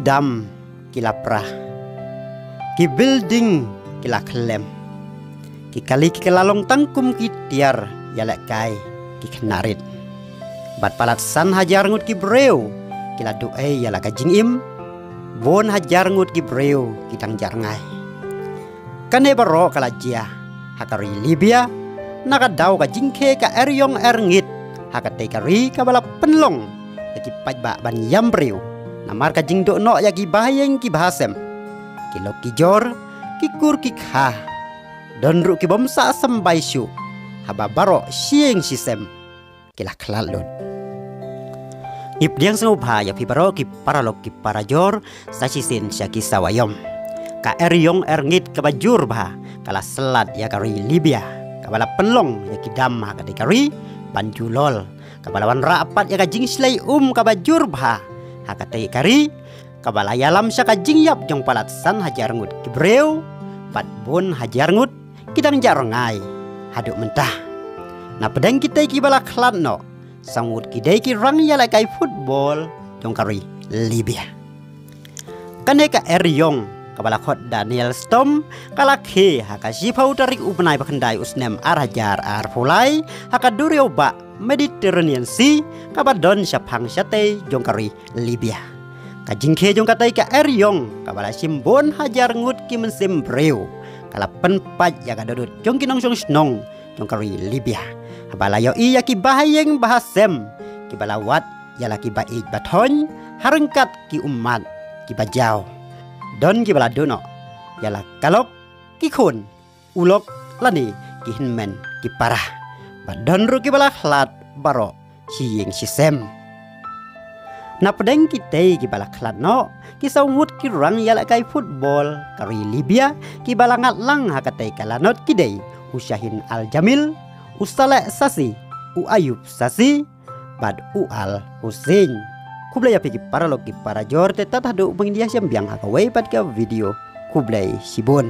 dam kila prah, ki building kila klem, ki kali ki kelalong tangkum ki tiar yalek kai ki kenarit. Bat palat san hajar ngut ki breu kila doe yala ka jingim, bon hajar ngut ki breu ki tang jarngai. Kane baro kala jia hakari Libya nakadaw ka jingke ka eryong erngit hakate kari ka bala penlong yaki pajba ban yambreu namar ka jingdo no yaki bahayeng ki bahasem kilok ki jor ki kur ki kha donru ki bomsa sambai syu haba baro sieng sisem kila klalun ipdiang senubha ya pi baro ki paralok ki parajor sasisin syaki sawayom ka eryong erngit ka bajur bah kala selat ya kari Libya kabala penlong ya ki dam ha ka kari banjulol kabalawan rapat ya ka jing slay ka bajur bah ha ka kari kabala yalam sya ka jing yap jong palat san hajar ngut ki breu pat bon hajar ngut kidang jarongai haduk mentah na pedang kita ki bala klan no sangut ki dai ki rang ya la kai football jong kari Libya kane ka eryong kabala khot Daniel Storm kala khe haka sipau tarik upnai bakandai usnem arajar arpulai haka durio ba Mediterranean Sea kabadon syapang syate jongkari Libya kajingke jong katai ka eryong kabala simbon hajar ngut ki mensim breu kala penpaj ya kadodut jong kinong song snong jongkari Libya habala yo iya ki bahayeng bahasem ki balawat ya laki baik baton harengkat ki umat ki bajau don ki baladono yala kalok ki khun ulok lani ki hinmen ki parah badon ru ki bala khlat baro sieng sisem na pedeng ki tei ki bala khlat no ki sawut ki rang yala kai football kari Libya ki bala ngat lang hakate kalanot ki dei Usyahin Al Jamil Usale Sasi U Ayub Sasi bad U Al Husain Kublai api ki para loki para jor tetat hadu pengindia siam biang hakawai pat ka video Kublai Sibun.